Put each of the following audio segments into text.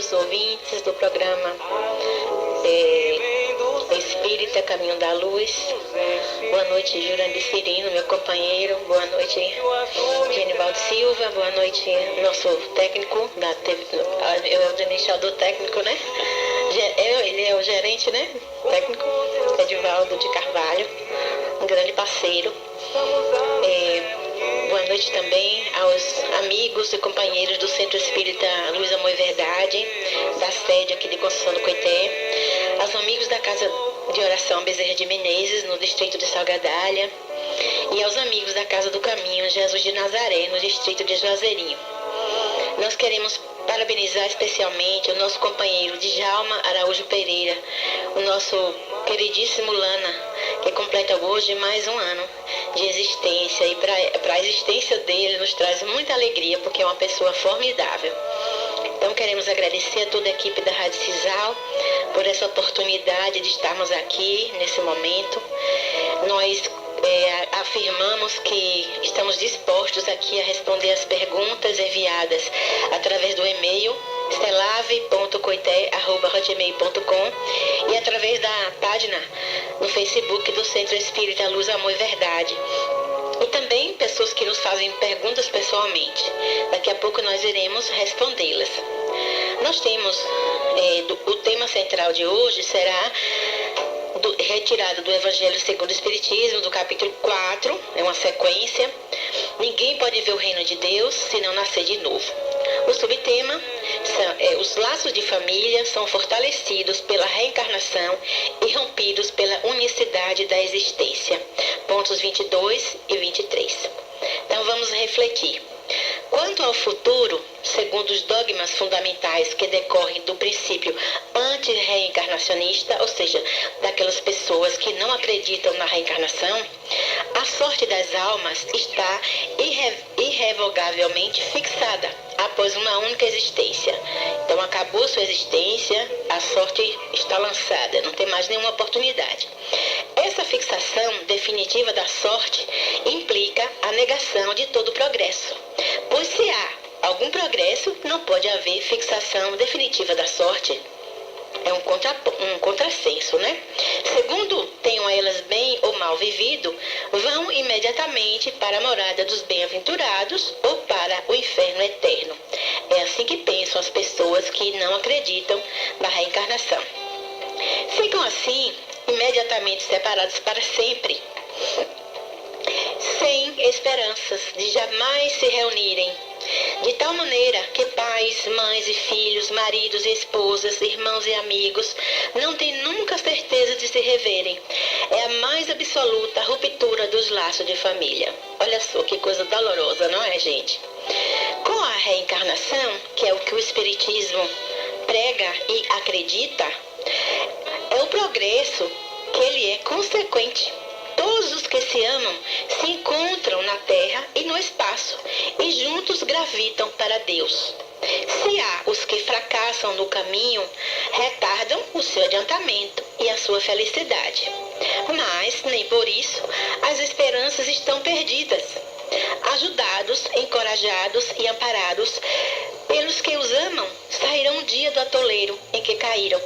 os ouvintes do programa Espírita Caminho da Luz. Boa noite, Jurandir Cirino, meu companheiro. Boa noite, Genivaldo Silva. Boa noite, nosso técnico da TV. Eu é o administrador técnico, né? Ele é o gerente, né? Técnico, Edivaldo de Carvalho, um grande parceiro. Boa noite também aos amigos e companheiros do Centro Espírita Luz, Amor e Verdade, da sede aqui de Conceição do Coité, aos amigos da Casa de Oração Bezerra de Menezes, no distrito de Salgadalha, e aos amigos da Casa do Caminho Jesus de Nazaré, no distrito de Juazeirinho. Nós queremos parabenizar especialmente o nosso companheiro Djalma Araújo Pereira, o nosso queridíssimo Lana, que completa hoje mais um ano de existência, e para a existência dele nos traz muita alegria, porque é uma pessoa formidável. Então queremos agradecer a toda a equipe da Rádio Cisal por essa oportunidade de estarmos aqui nesse momento. Nós afirmamos que estamos dispostos aqui a responder as perguntas enviadas através do e-mail estelave.coité@hotmail.com e através da página no Facebook do Centro Espírita Luz, Amor e Verdade. E também pessoas que nos fazem perguntas pessoalmente. Daqui a pouco nós iremos respondê-las. Nós temos, o tema central de hoje será retirado do Evangelho segundo o Espiritismo, do capítulo 4, é uma sequência. Ninguém pode ver o reino de Deus se não nascer de novo. O subtema os laços de família são fortalecidos pela reencarnação e rompidos pela unicidade da existência. Pontos 22 e 23. Então vamos refletir. Quanto ao futuro, segundo os dogmas fundamentais que decorrem do princípio anti-reencarnacionista, ou seja, daquelas pessoas que não acreditam na reencarnação, a sorte das almas está irrevogavelmente fixada após uma única existência. Então acabou sua existência, a sorte está lançada, não tem mais nenhuma oportunidade. Essa fixação definitiva da sorte implica a negação de todo progresso, pois se há algum progresso, não pode haver fixação definitiva da sorte. É um contrassenso, né? Segundo tenham elas bem ou mal vivido, vão imediatamente para a morada dos bem-aventurados ou para o inferno eterno. É assim que pensam as pessoas que não acreditam na reencarnação. Ficam assim, imediatamente separados para sempre, sem esperanças de jamais se reunirem, de tal maneira que pais, mães e filhos, maridos e esposas, irmãos e amigos não têm nunca certeza de se reverem. É a mais absoluta ruptura dos laços de família. Olha só que coisa dolorosa, não é, gente? Com a reencarnação, que é o que o Espiritismo prega e acredita, é o progresso que ele é consequente. Todos os que se amam se encontram na terra e no espaço e juntos gravitam para Deus. Se há os que fracassam no caminho, retardam o seu adiantamento e a sua felicidade. Mas, nem por isso, as esperanças estão perdidas. Ajudados, encorajados e amparados pelos que os amam, sairão um dia do atoleiro em que caíram.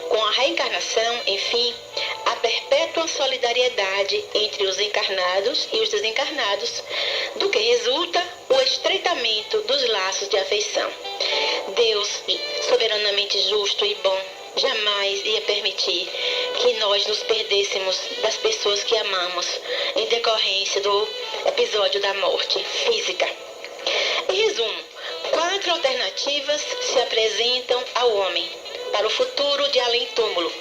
Com a reencarnação, enfim, a perpétua solidariedade entre os encarnados e os desencarnados, do que resulta o estreitamento dos laços de afeição. Deus, soberanamente justo e bom, jamais ia permitir que nós nos perdêssemos das pessoas que amamos em decorrência do episódio da morte física. Em resumo, 4 alternativas se apresentam ao homem para o futuro de além-túmulo.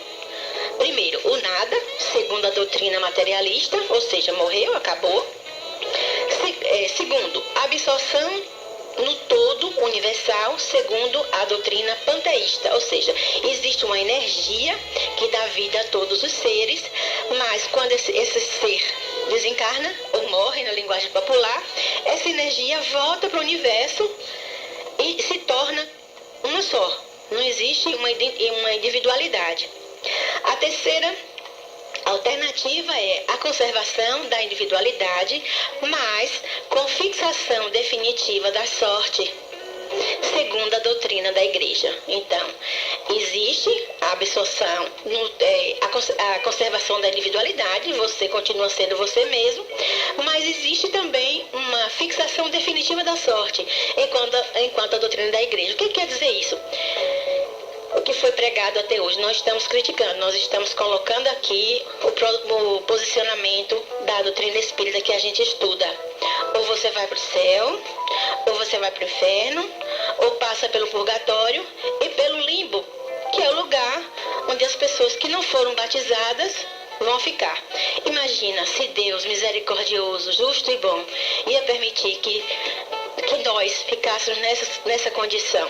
Primeiro, o nada, segundo a doutrina materialista, ou seja, morreu, acabou. Segundo, a absorção no todo universal, segundo a doutrina panteísta, ou seja, existe uma energia que dá vida a todos os seres, mas quando esse ser desencarna ou morre, na linguagem popular, essa energia volta para o universo e se torna uma só. Não existe uma individualidade. A terceira alternativa é a conservação da individualidade, mas com fixação definitiva da sorte. segundo a doutrina da igreja. Então, existe a absorção, a conservação da individualidade, você continua sendo você mesmo, mas existe também uma fixação definitiva da sorte, enquanto a doutrina da igreja. O que quer dizer isso? O que foi pregado até hoje, não estamos criticando, nós estamos colocando aqui o posicionamento da doutrina espírita que a gente estuda. Ou você vai para o céu, ou você vai para o inferno, ou passa pelo purgatório e pelo limbo, que é o lugar onde as pessoas que não foram batizadas vão ficar. Imagina se Deus, misericordioso, justo e bom, ia permitir que nós ficássemos nessa condição.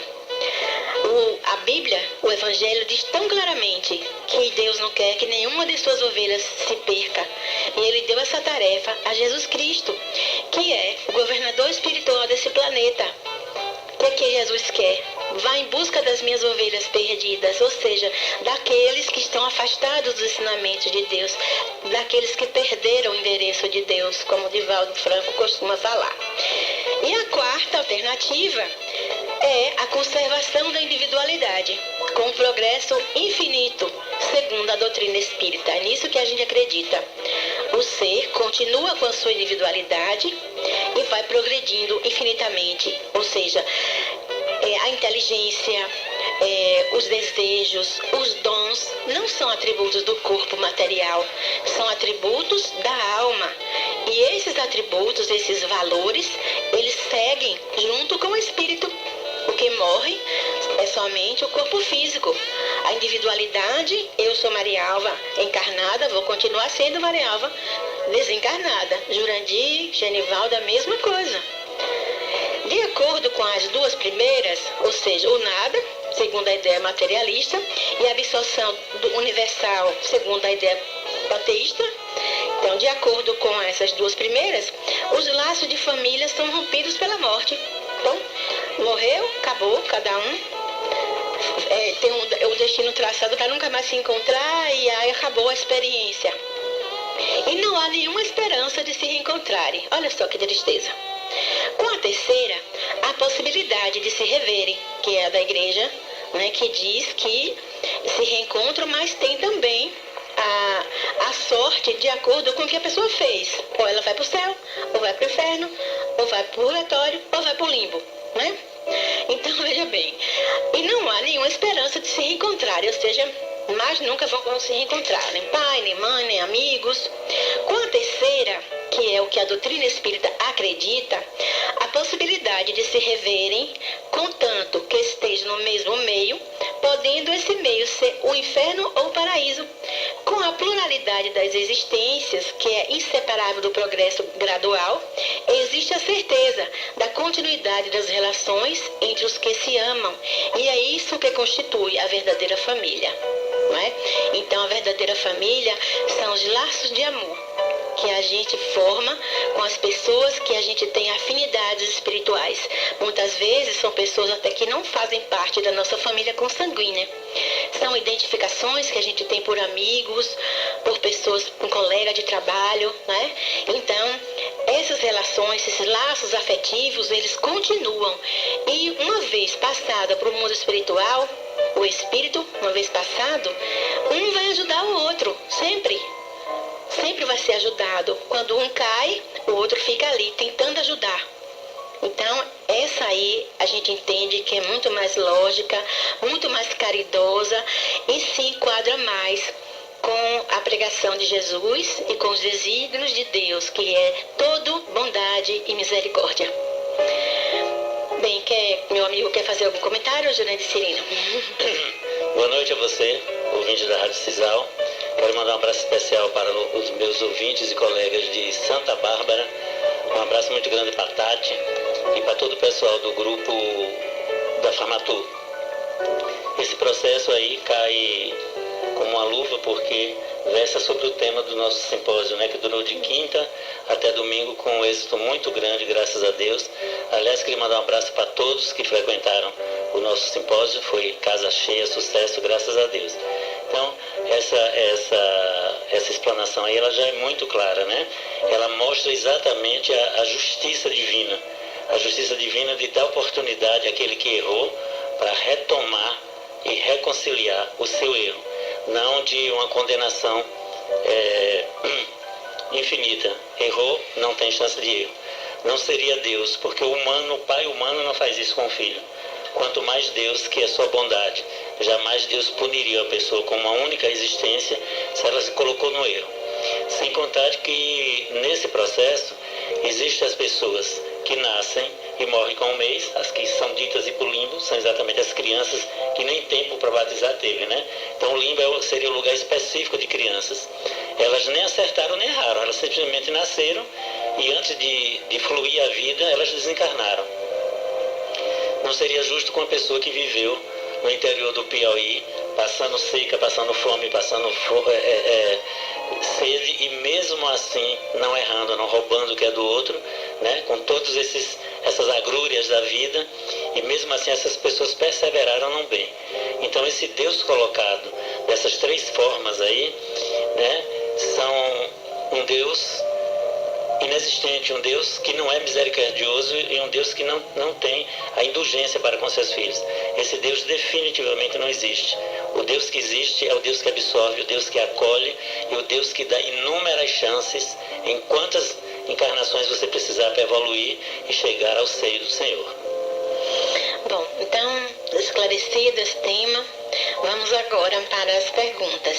A Bíblia, o Evangelho, diz tão claramente que Deus não quer que nenhuma de suas ovelhas se perca. E Ele deu essa tarefa a Jesus Cristo, que é o governador espiritual desse planeta. O que Jesus quer? Vá em busca das minhas ovelhas perdidas, ou seja, daqueles que estão afastados dos ensinamentos de Deus, daqueles que perderam o endereço de Deus, como o Divaldo Franco costuma falar. E a quarta alternativa é a conservação da individualidade, com um progresso infinito, segundo a doutrina espírita. É nisso que a gente acredita. O ser continua com a sua individualidade e vai progredindo infinitamente, ou seja, a inteligência, os desejos, os dons não são atributos do corpo material, são atributos da alma. E esses atributos, esses valores, eles seguem junto com o espírito. O que morre é somente o corpo físico. A individualidade, eu sou Maria Alva encarnada, vou continuar sendo Maria Alva desencarnada. Jurandir, Genivaldo, a mesma coisa. De acordo com as duas primeiras, ou seja, o nada, segundo a ideia materialista, e a absorção do universal, segundo a ideia panteísta. Então, de acordo com essas duas primeiras, os laços de família são rompidos pela morte. Então, morreu, acabou, cada um tem o destino traçado para nunca mais se encontrar e aí acabou a experiência. E não há nenhuma esperança de se reencontrarem. Olha só que tristeza. Com a terceira, a possibilidade de se reverem, que é a da igreja, né, que diz que se reencontram, mas tem também a sorte de acordo com o que a pessoa fez. Ou ela vai para o céu, ou vai para o inferno, ou vai para o purgatório, ou vai para o limbo, né? Então, veja bem, e não há nenhuma esperança de se reencontrarem, ou seja, mais nunca vão se reencontrar, nem pai, nem mãe, nem amigos. Com a terceira, que é o que a doutrina espírita acredita, a possibilidade de se reverem, contanto que estejam no mesmo meio, podendo esse meio ser o inferno ou o paraíso. Com a pluralidade das existências, que é inseparável do progresso gradual, existe a certeza da continuidade das relações entre os que se amam, e é isso que constitui a verdadeira família. Não é? Então, a verdadeira família são os laços de amor que a gente forma com as pessoas que a gente tem afinidades espirituais. Muitas vezes são pessoas até que não fazem parte da nossa família consanguínea. São identificações que a gente tem por amigos, por pessoas, um colega de trabalho, né? Então, essas relações, esses laços afetivos, eles continuam. E uma vez passada para o mundo espiritual, o espírito, uma vez passado, um vai ajudar o outro, sempre. Sempre vai ser ajudado. Quando um cai, o outro fica ali, tentando ajudar. Então, essa aí a gente entende que é muito mais lógica, muito mais caridosa e se enquadra mais com a pregação de Jesus e com os desígnios de Deus, que é todo bondade e misericórdia. Bem, meu amigo quer fazer algum comentário, Jurandir Cirino? Boa noite a você, ouvinte da Rádio Cisal. Quero mandar um abraço especial para os meus ouvintes e colegas de Santa Bárbara. Um abraço muito grande para a Tati e para todo o pessoal do grupo da Farmatur. Esse processo aí cai como uma luva porque versa sobre o tema do nosso simpósio, né, que durou de quinta até domingo com um êxito muito grande, graças a Deus. Aliás, queria mandar um abraço para todos que frequentaram o nosso simpósio. Foi casa cheia, sucesso, graças a Deus. Então, essa explanação aí, ela já é muito clara, né? Ela mostra exatamente a justiça divina, a justiça divina de dar oportunidade àquele que errou para retomar e reconciliar o seu erro, não de uma condenação infinita. Errou, não tem chance de erro. Não seria Deus, porque o pai humano não faz isso com o filho. Quanto mais Deus, que é sua bondade. Jamais Deus puniria a pessoa com uma única existência se ela se colocou no erro. Sem contar que nesse processo existem as pessoas que nascem e morrem com um mês, as que são ditas ir para o limbo, são exatamente as crianças que nem tempo para batizar teve, né? Então o limbo seria o lugar específico de crianças. Elas nem acertaram nem erraram, elas simplesmente nasceram e antes de fluir a vida, elas desencarnaram. Não seria justo com uma pessoa que viveu no interior do Piauí, passando seca, passando fome, passando sede e mesmo assim não errando, não roubando o que é do outro, né? Com todas essas agrúrias da vida, e mesmo assim essas pessoas perseveraram no bem. Então esse Deus colocado dessas três formas aí, né, são um Deus inexistente, um Deus que não é misericordioso e um Deus que não tem a indulgência para com seus filhos. Esse Deus definitivamente não existe. O Deus que existe é o Deus que absorve, o Deus que acolhe e o Deus que dá inúmeras chances em quantas encarnações você precisar para evoluir e chegar ao seio do Senhor. Bom, então, esclarecido esse tema, vamos agora para as perguntas.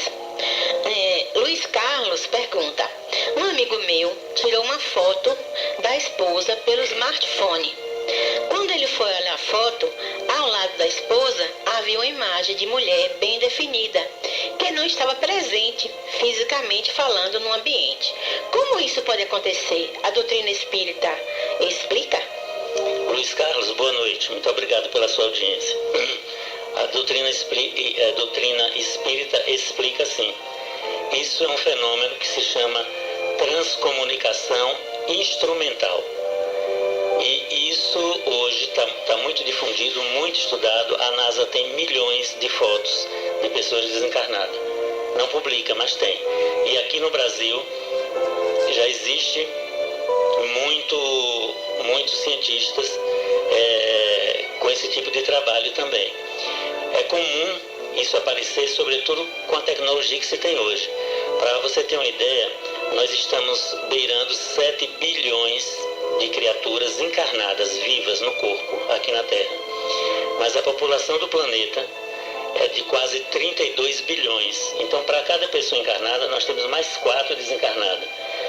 Luiz Carlos pergunta: um amigo meu tirou uma foto da esposa pelo smartphone. Quando ele foi olhar a foto, ao lado da esposa havia uma imagem de mulher bem definida, que não estava presente fisicamente falando no ambiente. Como isso pode acontecer? A doutrina espírita explica? Luiz Carlos, boa noite. Muito obrigado pela sua audiência. A doutrina espírita explica assim. Isso é um fenômeno que se chama transcomunicação instrumental. E isso hoje está muito difundido, muito estudado. A NASA tem milhões de fotos de pessoas desencarnadas. Não publica, mas tem. E aqui no Brasil já existe muitos cientistas com esse tipo de trabalho também. É comum isso aparecer, sobretudo com a tecnologia que se tem hoje. Para você ter uma ideia, nós estamos beirando 7 bilhões de criaturas encarnadas, vivas no corpo, aqui na Terra. Mas a população do planeta é de quase 32 bilhões. Então, para cada pessoa encarnada, nós temos mais 4 desencarnadas.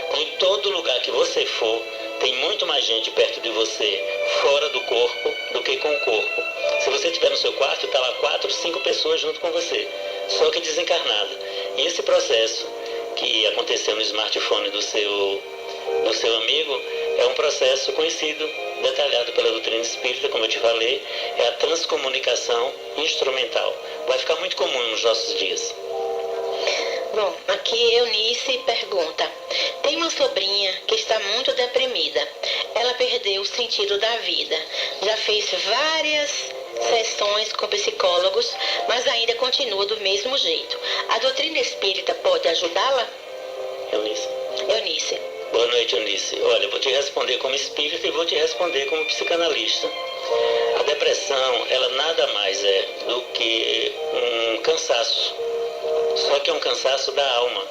Então, em todo lugar que você for, tem muito mais gente perto de você, fora do corpo, do que com o corpo. Se você estiver no seu quarto, está lá 4, 5 pessoas junto com você, só que desencarnada. E esse processo que aconteceu no smartphone do seu amigo é um processo conhecido, detalhado pela doutrina espírita, como eu te falei, é a transcomunicação instrumental. Vai ficar muito comum nos nossos dias. Bom, aqui Eunice pergunta: tem uma sobrinha que está muito deprimida. Ela perdeu o sentido da vida. Já fez várias sessões com psicólogos, mas ainda continua do mesmo jeito. A doutrina espírita pode ajudá-la? Eunice. Boa noite, Eunice. Olha, eu vou te responder como espírita e vou te responder como psicanalista. A depressão, ela nada mais é do que um cansaço. Só que é um cansaço da alma,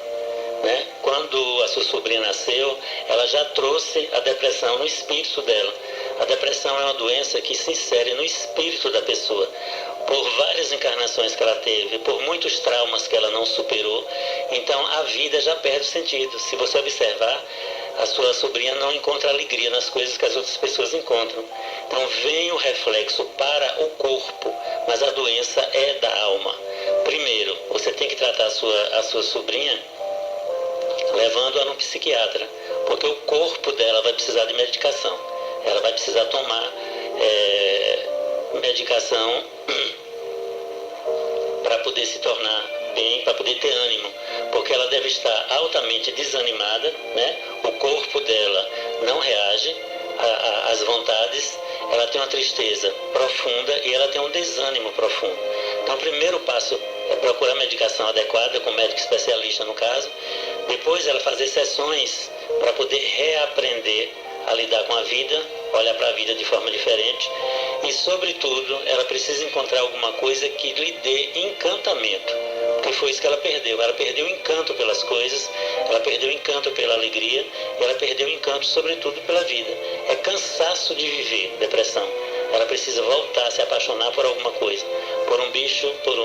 né? Quando a sua sobrinha nasceu, ela já trouxe a depressão no espírito dela. A depressão é uma doença que se insere no espírito da pessoa. Por várias encarnações que ela teve, por muitos traumas que ela não superou, então a vida já perde o sentido. Se você observar, a sua sobrinha não encontra alegria nas coisas que as outras pessoas encontram. Então vem o reflexo para o corpo, mas a doença é da alma. Primeiro, você tem que tratar a sua sobrinha levando-a no psiquiatra, porque o corpo dela vai precisar de medicação. Ela vai precisar tomar medicação para poder se tornar bem, para poder ter ânimo, porque ela deve estar altamente desanimada, né? O corpo dela não reage às vontades, ela tem uma tristeza profunda e ela tem um desânimo profundo. Então, o primeiro passo é procurar medicação adequada, com médico especialista no caso, depois ela fazer sessões para poder reaprender a lidar com a vida olhar para a vida de forma diferente e, sobretudo, ela precisa encontrar alguma coisa que lhe dê encantamento, porque foi isso que ela perdeu. Ela perdeu o encanto pelas coisas, ela perdeu o encanto pela alegria, e ela perdeu o encanto, sobretudo, pela vida. É cansaço de viver, depressão. Ela precisa voltar a se apaixonar por alguma coisa, por um bicho, por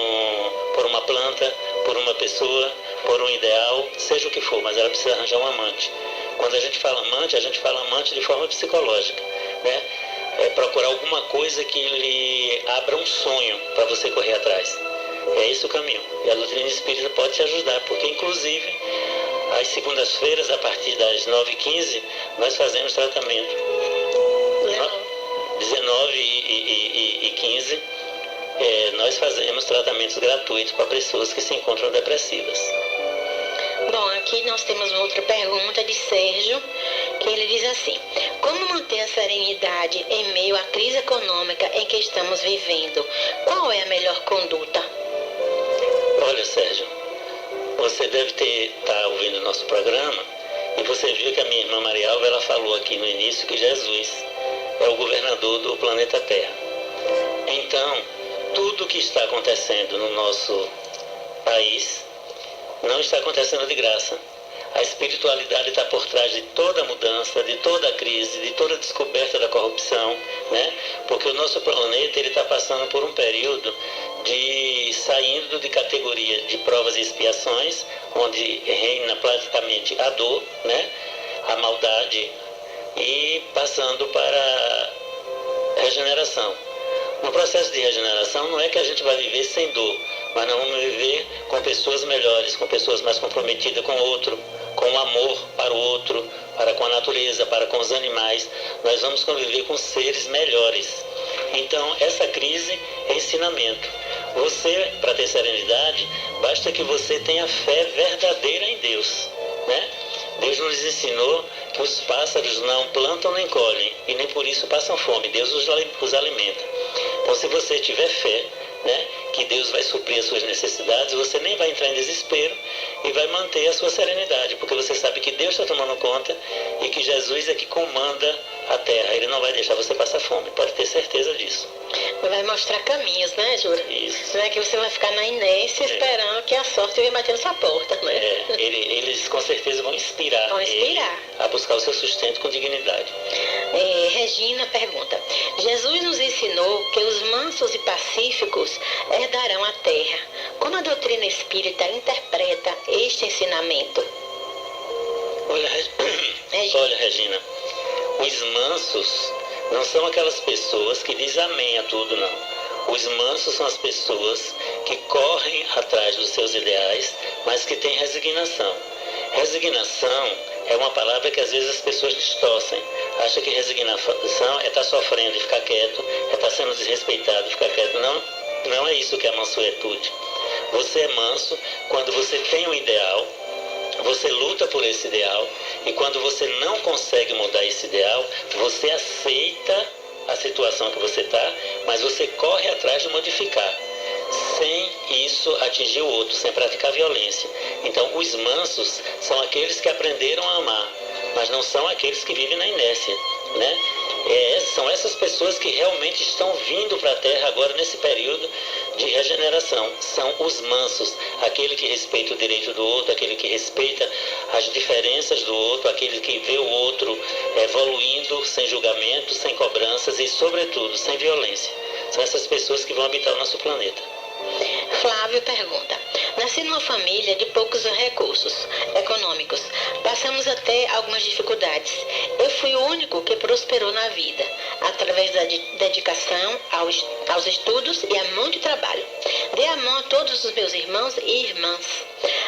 uma planta, por uma pessoa, por um ideal, seja o que for, mas ela precisa arranjar um amante. Quando a gente fala amante de forma psicológica, né? É procurar alguma coisa que lhe abra um sonho para você correr atrás. É esse o caminho. E a doutrina espírita pode te ajudar, porque inclusive às segundas-feiras, a partir das 9h15, nós fazemos tratamento. 19 e 15, nós fazemos tratamentos gratuitos para pessoas que se encontram depressivas. Bom, aqui nós temos uma outra pergunta de Sérgio, que ele diz assim: como manter a serenidade em meio à crise econômica em que estamos vivendo? Qual é a melhor conduta? Olha, Sérgio, você deve estar ouvindo o nosso programa e você viu que a minha irmã Maria Alva, ela falou aqui no início que Jesus é o governador do planeta Terra. Então, tudo que está acontecendo no nosso país não está acontecendo de graça. A espiritualidade está por trás de toda a mudança, de toda a crise, de toda a descoberta da corrupção, né? Porque o nosso planeta está passando por um período de saindo de categoria de provas e expiações, onde reina praticamente a dor, né? A maldade, e passando para a regeneração. No processo de regeneração não é que a gente vai viver sem dor, mas nós vamos viver com pessoas melhores, com pessoas mais comprometidas com o outro, com amor para o outro, para com a natureza, para com os animais. Nós vamos conviver com seres melhores. Então, essa crise é ensinamento. Você, para ter serenidade, basta que você tenha fé verdadeira em Deus, né? Deus nos ensinou que os pássaros não plantam nem colhem, e nem por isso passam fome. Deus os alimenta. Então, se você tiver fé, né, que Deus vai suprir as suas necessidades, você nem vai entrar em desespero e vai manter a sua serenidade, porque você sabe que Deus está tomando conta e que Jesus é que comanda a terra. Ele não vai deixar você passar fome, pode ter certeza disso. Vai mostrar caminhos, né, Jura? Isso. Não é que você vai ficar na inércia esperando que a sorte venha bater na sua porta, né? Eles com certeza vão inspirar, a buscar o seu sustento com dignidade. Regina pergunta: Jesus nos ensinou que os mansos e pacíficos herdarão a terra. Como a doutrina espírita interpreta este ensinamento? Olha, Regina, os mansos não são aquelas pessoas que dizem amém a tudo, não. Os mansos são as pessoas que correm atrás dos seus ideais, mas que têm resignação. Resignação é uma palavra que às vezes as pessoas distorcem. Acha que resignação é estar sofrendo e ficar quieto, é estar sendo desrespeitado e ficar quieto. Não é isso que é a mansuetude. Você é manso quando você tem um ideal, você luta por esse ideal, e quando você não consegue mudar esse ideal, você aceita a situação que você está, mas você corre atrás de modificar, sem isso atingir o outro, sem praticar violência. Então, os mansos são aqueles que aprenderam a amar, mas não são aqueles que vivem na inércia, né? São essas pessoas que realmente estão vindo para a Terra agora nesse período de regeneração. São os mansos, aquele que respeita o direito do outro, aquele que respeita as diferenças do outro, aquele que vê o outro evoluindo sem julgamento, sem cobranças e, sobretudo, sem violência. São essas pessoas que vão habitar o nosso planeta. Flávio pergunta: nasci numa família de poucos recursos econômicos. Passamos até algumas dificuldades. Eu fui o único que prosperou na vida, através da dedicação aos estudos e a muito trabalho. Dei a mão a todos os meus irmãos e irmãs.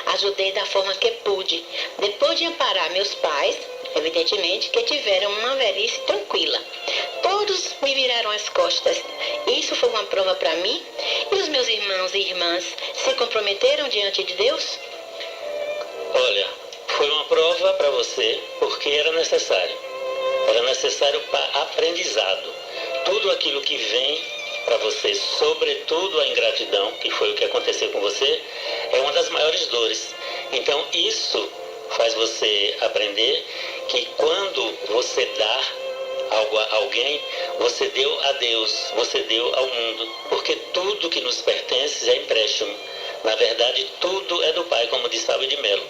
Ajudei da forma que pude. Depois de amparar meus pais, evidentemente que tiveram uma velhice tranquila. Todos me viraram as costas. Isso foi uma prova para mim? E os meus irmãos e irmãs se comprometeram diante de Deus? Olha, foi uma prova para você porque era necessário. Era necessário para aprendizado. Tudo aquilo que vem para você, sobretudo a ingratidão, que foi o que aconteceu com você, é uma das maiores dores. Então isso faz você aprender que quando você dá, algo a alguém, você deu a Deus, você deu ao mundo, porque tudo que nos pertence é empréstimo. Na verdade, tudo é do Pai, como disse Fábio de Mello.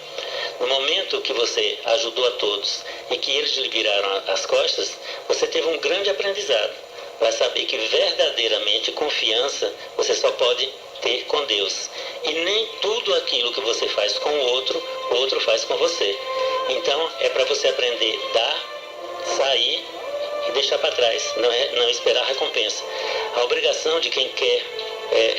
No momento que você ajudou a todos e que eles lhe viraram as costas, você teve um grande aprendizado. Vai saber que verdadeiramente confiança você só pode ter com Deus. E nem tudo aquilo que você faz com o outro faz com você. Então, é para você aprender a dar, sair e deixar para trás, não esperar recompensa. A obrigação de quem quer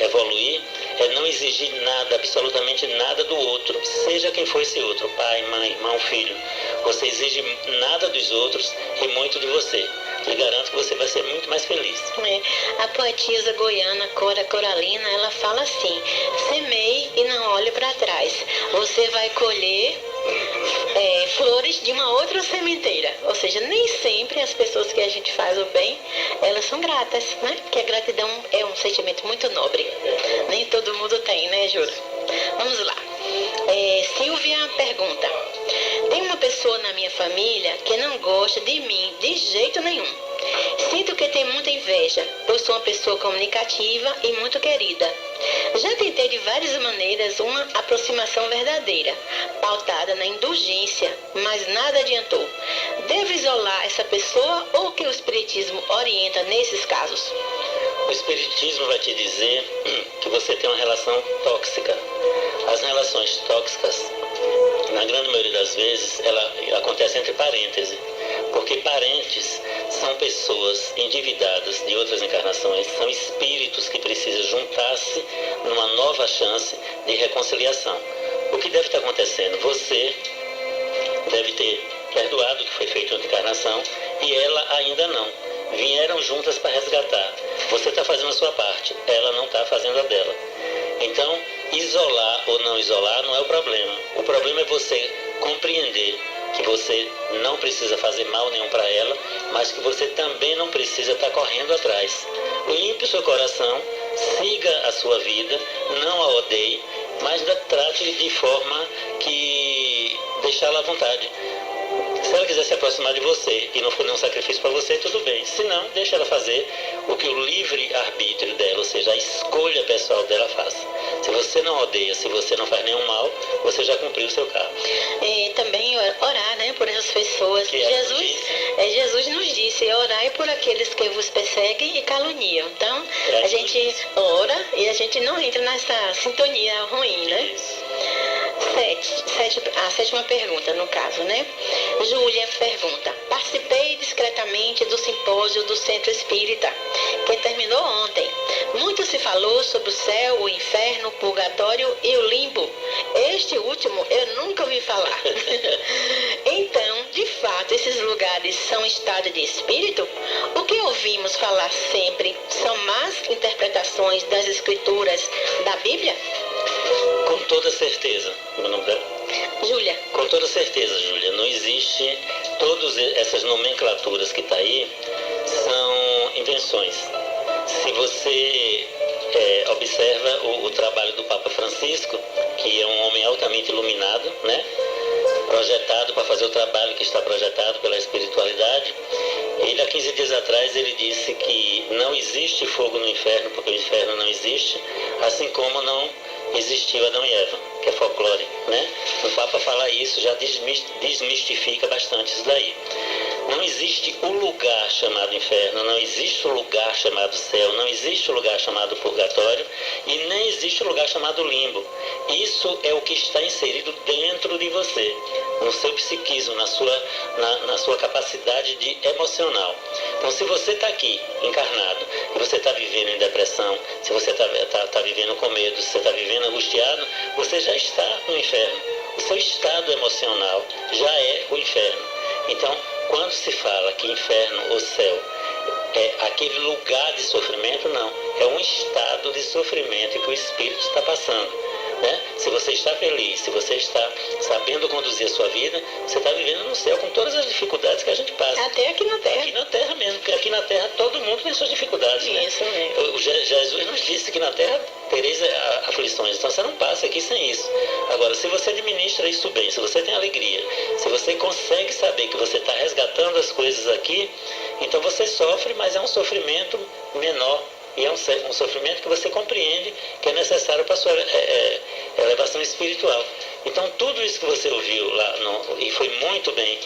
evoluir é não exigir nada, absolutamente nada do outro, seja quem for esse outro, pai, mãe, irmão, filho. Você exige nada dos outros e muito de você. Lhe garanto que você vai ser muito mais feliz. A poetisa goiana Cora Coralina, ela fala assim: semeie e não olhe para trás. Você vai colher flores de uma outra sementeira. Ou seja, nem sempre as pessoas que a gente faz o bem, elas são gratas, né? Porque a gratidão é um sentimento muito nobre. Nem todo mundo tem, né, Júlio? Vamos lá. Silvia pergunta: tem uma pessoa na minha família que não gosta de mim de jeito nenhum. Sinto que tem muita inveja, pois sou uma pessoa comunicativa e muito querida. Já tentei de várias maneiras uma aproximação verdadeira, pautada na indulgência, mas nada adiantou. Devo isolar essa pessoa ou o que o Espiritismo orienta nesses casos? O Espiritismo vai te dizer que você tem uma relação tóxica. As relações tóxicas, na grande maioria das vezes, ela acontece entre parênteses, porque parentes são pessoas endividadas de outras encarnações, são espíritos que precisam juntar-se numa nova chance de reconciliação. O que deve estar acontecendo? Você deve ter perdoado o que foi feito em outra encarnação e ela ainda não. Vieram juntas para resgatar. Você está fazendo a sua parte, ela não está fazendo a dela. Então, isolar ou não isolar não é o problema. O problema é você compreender que você não precisa fazer mal nenhum para ela, mas que você também não precisa estar correndo atrás. Limpe o seu coração, siga a sua vida, não a odeie, mas trate de forma que deixá-la à vontade. Se ela quiser se aproximar de você e não for nenhum sacrifício para você, tudo bem. Se não, deixa ela fazer o que o livre-arbítrio dela, ou seja, a escolha pessoal dela faz. Se você não odeia, se você não faz nenhum mal, você já cumpriu o seu cargo. E também orar, né, por essas pessoas. Jesus nos disse: orai por aqueles que vos perseguem e caluniam. Então, a gente ora e a gente não entra nessa sintonia ruim, né? Isso. A sétima pergunta, no caso, né? Júlia pergunta: participei discretamente do simpósio do Centro Espírita, que terminou ontem. Muito se falou sobre o céu, o inferno, o purgatório e o limbo. Este último eu nunca ouvi falar. Então, de fato, esses lugares são estado de espírito? O que ouvimos falar sempre são más interpretações das escrituras da Bíblia? Com toda certeza. Meu nome dela? Júlia. Com toda certeza, Júlia. Não existe. Todas essas nomenclaturas que está aí são invenções. Se você observa o trabalho do Papa Francisco, que é um homem altamente iluminado, né? Projetado para fazer o trabalho que está projetado pela espiritualidade, ele há 15 dias atrás ele disse que não existe fogo no inferno, porque o inferno não existe, assim como não existiu Adão e Eva, que é folclore, né? O Papa fala isso, já desmistifica bastante isso daí. Não existe o lugar chamado inferno, não existe o lugar chamado céu, não existe o lugar chamado purgatório e nem existe o lugar chamado limbo. Isso é o que está inserido dentro de você, no seu psiquismo, na sua capacidade emocional. Então, se você está aqui encarnado e você está vivendo em depressão, se você está vivendo com medo, se você está vivendo angustiado, você já está no inferno. O seu estado emocional já é o inferno. Então, quando se fala que inferno ou céu é aquele lugar de sofrimento, não. É um estado de sofrimento que o espírito está passando, né? Se você está feliz, se você está sabendo conduzir a sua vida, você está vivendo no céu com todas as dificuldades que a gente passa. Até aqui na Terra. Aqui na Terra mesmo, porque aqui na Terra todo mundo tem suas dificuldades. Isso, né? Jesus nos disse que na Terra tereis aflições, então você não passa aqui sem isso. Agora, se você administra isso bem, se você tem alegria, se você você consegue saber que você está resgatando as coisas aqui, então você sofre, mas é um sofrimento menor. E é um sofrimento que você compreende que é necessário para a sua elevação espiritual. Então, tudo isso que você ouviu lá, e foi muito bem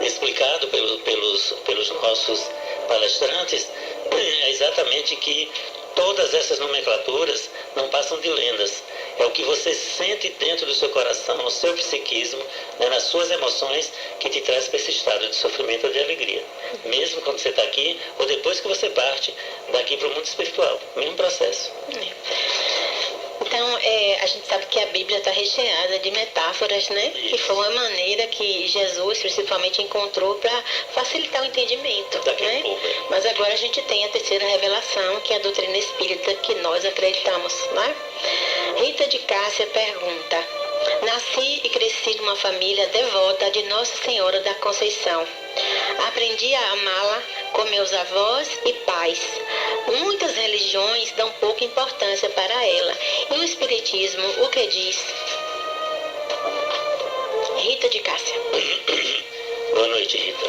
explicado pelos nossos palestrantes, é exatamente que todas essas nomenclaturas não passam de lendas. É o que você sente dentro do seu coração, no seu psiquismo, né, nas suas emoções, que te traz para esse estado de sofrimento ou de alegria. Mesmo quando você está aqui, ou depois que você parte daqui para o mundo espiritual. Mesmo processo. Então, a gente sabe que a Bíblia está recheada de metáforas, né? Isso. Que foi uma maneira que Jesus, principalmente, encontrou para facilitar o entendimento. Né? Mas agora a gente tem a terceira revelação, que é a doutrina espírita, que nós acreditamos. Né? Rita de Cássia pergunta: nasci e cresci numa família devota de Nossa Senhora da Conceição. Aprendi a amá-la com meus avós e pais. Muitas religiões dão pouca importância para ela. E o Espiritismo, o que diz? Rita de Cássia. Boa noite, Rita.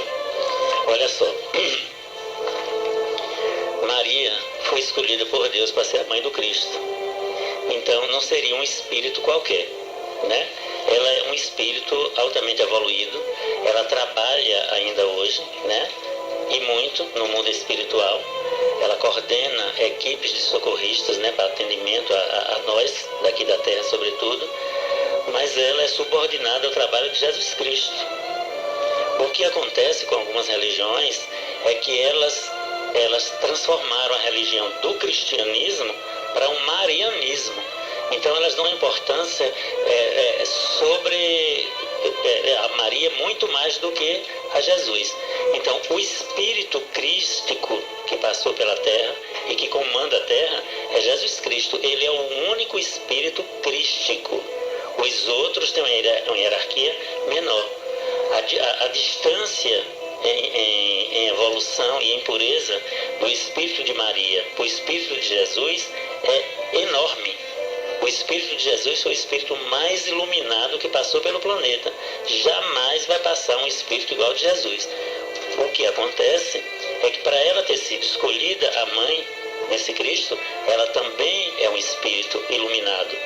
Olha só. Maria foi escolhida por Deus para ser a mãe do Cristo. Então não seria um espírito qualquer, né? Ela é um espírito altamente evoluído. Ela trabalha ainda hoje, né? E muito no mundo espiritual. Ela coordena equipes de socorristas, né, para atendimento a nós, daqui da Terra sobretudo, mas ela é subordinada ao trabalho de Jesus Cristo. O que acontece com algumas religiões é que elas transformaram a religião do cristianismo para um marianismo. Então elas dão importância sobre a Maria muito mais do que a Jesus. Então o espírito crístico que passou pela Terra e que comanda a Terra é Jesus Cristo. Ele é o único espírito crístico. Os outros têm uma hierarquia menor. A distância em evolução e em pureza do espírito de Maria para o espírito de Jesus é enorme. O Espírito de Jesus foi o Espírito mais iluminado que passou pelo planeta. Jamais vai passar um Espírito igual de Jesus. O que acontece é que para ela ter sido escolhida a mãe nesse Cristo, ela também é um Espírito iluminado,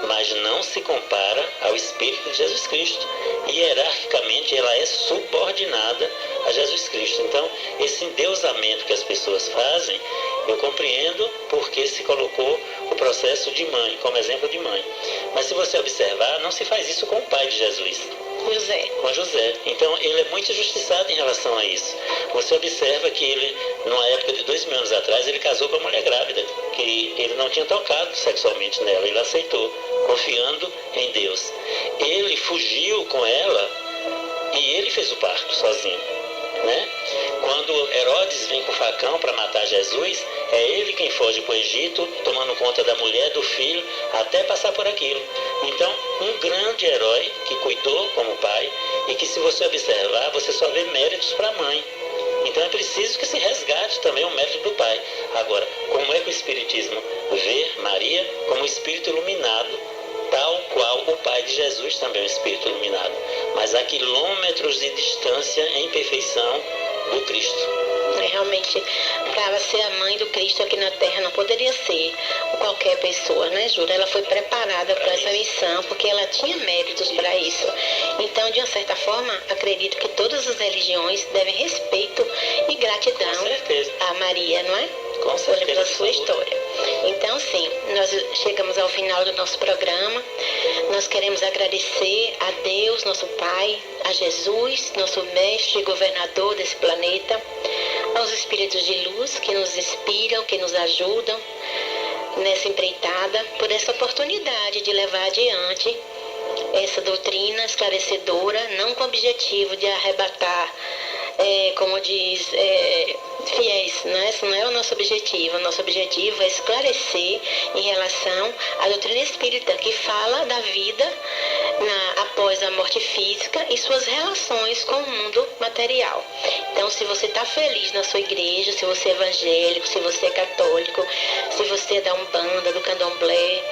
mas não se compara ao Espírito de Jesus Cristo. Hierarquicamente ela é subordinada a Jesus Cristo. Então, esse endeusamento que as pessoas fazem, eu compreendo porque se colocou o processo de mãe, como exemplo de mãe. Mas se você observar, não se faz isso com o pai de Jesus. José. Com José. Então, ele é muito injustiçado em relação a isso. Você observa que ele, numa época de 2000 anos atrás, ele casou com uma mulher grávida, que ele não tinha tocado sexualmente nela, ele aceitou, confiando em Deus. Ele fugiu com ela e ele fez o parto sozinho, né? Quando Herodes vem com o facão para matar Jesus, é ele quem foge para o Egito, tomando conta da mulher, do filho, até passar por aquilo. Então, um grande herói que cuidou como pai e que, se você observar, você só vê méritos para a mãe. Então é preciso que se resgate também o mérito do pai. Agora, como é que o Espiritismo vê Maria como um espírito iluminado, tal qual o pai de Jesus também é um espírito iluminado, mas a quilômetros de distância em perfeição do Cristo. Realmente, para ser a mãe do Cristo aqui na Terra não poderia ser qualquer pessoa, né, Júlia? Ela foi preparada para essa missão porque ela tinha méritos para isso. Então, de uma certa forma, acredito que todas as religiões devem respeito e gratidão a Maria, não é? Com certeza. Pela sua história. Então, sim, nós chegamos ao final do nosso programa. Nós queremos agradecer a Deus, nosso Pai, a Jesus, nosso mestre e governador desse planeta, aos espíritos de luz que nos inspiram, que nos ajudam nessa empreitada, por essa oportunidade de levar adiante essa doutrina esclarecedora, não com o objetivo de arrebatar, como diz, fiéis, né? Esse não é o nosso objetivo. O nosso objetivo é esclarecer em relação à doutrina espírita, que fala da vida após a morte física e suas relações com o mundo material. Então, se você está feliz na sua igreja, se você é evangélico, se você é católico, se você é da Umbanda, do Candomblé,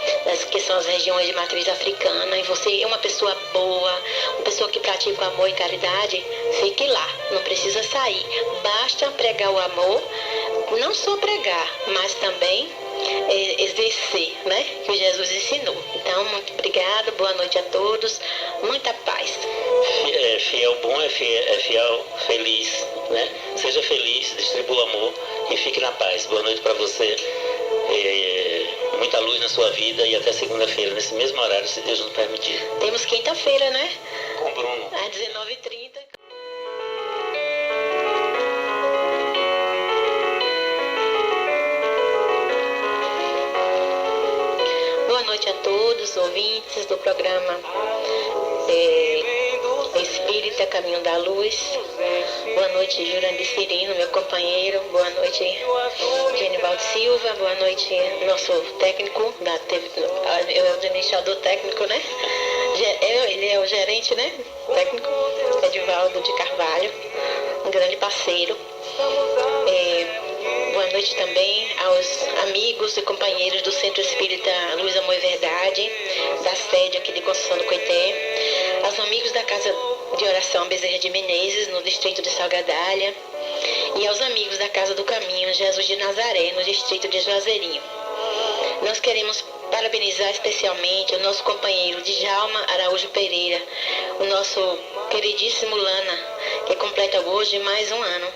que são as regiões de matriz africana, e você é uma pessoa boa, uma pessoa que pratica o amor e caridade, fique lá, não precisa sair. Basta pregar o amor, não só pregar, mas também exercer, né? Que Jesus ensinou. Então, muito obrigada, boa noite a todos, muita paz. Fiel bom é fiel feliz, né? Seja feliz, distribua amor e fique na paz. Boa noite para você, muita luz na sua vida e até segunda-feira, nesse mesmo horário, se Deus nos permitir. Temos quinta-feira, né? Com Bruno. Às 19h30. Boa noite a todos, ouvintes do programa Espírita Caminho da Luz. Boa noite, Jurandir Cirino, meu companheiro. Boa noite, Genivaldo Silva. Boa noite, nosso técnico da TV, é o administrador técnico, né? Ele é o gerente, né? Técnico, Edivaldo de Carvalho, um grande parceiro. Boa noite também aos amigos e companheiros do Centro Espírita Luz, Amor e Verdade, da sede aqui de Conceição do Coité, aos amigos da Casa de Oração Bezerra de Menezes, no distrito de Salgadalha, e aos amigos da Casa do Caminho Jesus de Nazaré, no distrito de Juazeirinho. Nós queremos parabenizar especialmente o nosso companheiro Djalma Araújo Pereira, o nosso queridíssimo Lana, que completa hoje mais um ano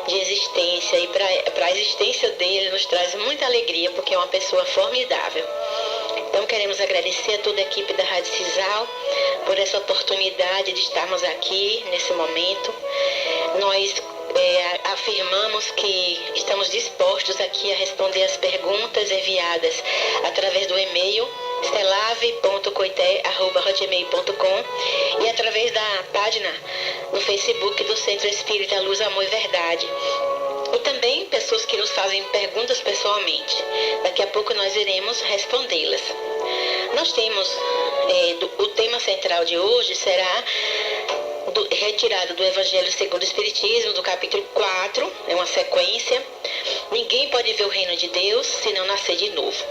de existência, e para a existência dele nos traz muita alegria, porque é uma pessoa formidável. Então queremos agradecer a toda a equipe da Rádio Cisal por essa oportunidade de estarmos aqui nesse momento. Nós afirmamos que estamos dispostos aqui a responder as perguntas enviadas através do e-mail celave.coité@hotmail.com e através da página no Facebook do Centro Espírita Luz, Amor e Verdade. E também pessoas que nos fazem perguntas pessoalmente. Daqui a pouco nós iremos respondê-las. Nós temos, o tema central de hoje será retirado do Evangelho segundo o Espiritismo, do capítulo 4, é uma sequência. Ninguém pode ver o reino de Deus se não nascer de novo.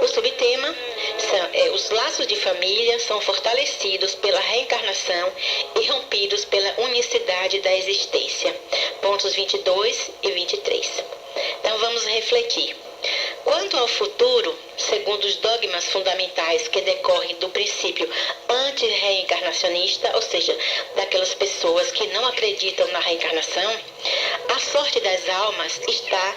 O subtema os laços de família são fortalecidos pela reencarnação e rompidos pela unicidade da existência. Pontos 22 e 23. Então vamos refletir. Quanto ao futuro, segundo os dogmas fundamentais que decorrem do princípio anti-reencarnacionista, ou seja, daquelas pessoas que não acreditam na reencarnação, a sorte das almas está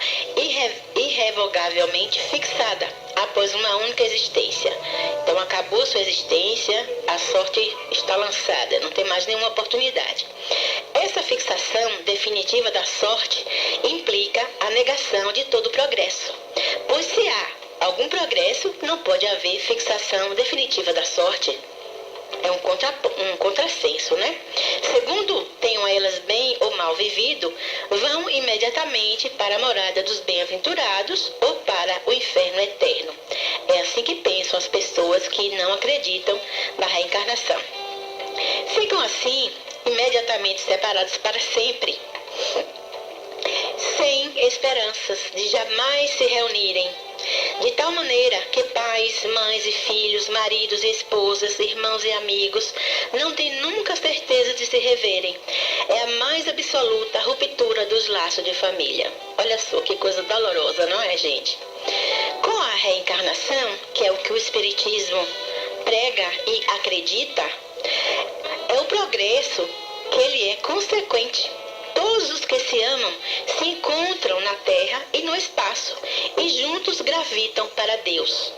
irrevogavelmente fixada após uma única existência. Então acabou sua existência, a sorte está lançada, não tem mais nenhuma oportunidade. Essa fixação definitiva da sorte implica a negação de todo progresso, pois se há algum progresso, não pode haver fixação definitiva da sorte. É um contrassenso, né? Segundo tenham elas bem ou mal vivido, vão imediatamente para a morada dos bem-aventurados ou para o inferno eterno. É assim que pensam as pessoas que não acreditam na reencarnação. Ficam assim imediatamente separados para sempre, sem esperanças de jamais se reunirem, de tal maneira que pais, mães e filhos, maridos e esposas, irmãos e amigos não têm nunca certeza de se reverem. É a mais absoluta ruptura dos laços de família. Olha só que coisa dolorosa, não é, gente? Com a reencarnação, que é o que o Espiritismo prega e acredita, é o progresso que ele é consequente. Todos os que se amam se encontram na terra e no espaço e juntos gravitam para Deus.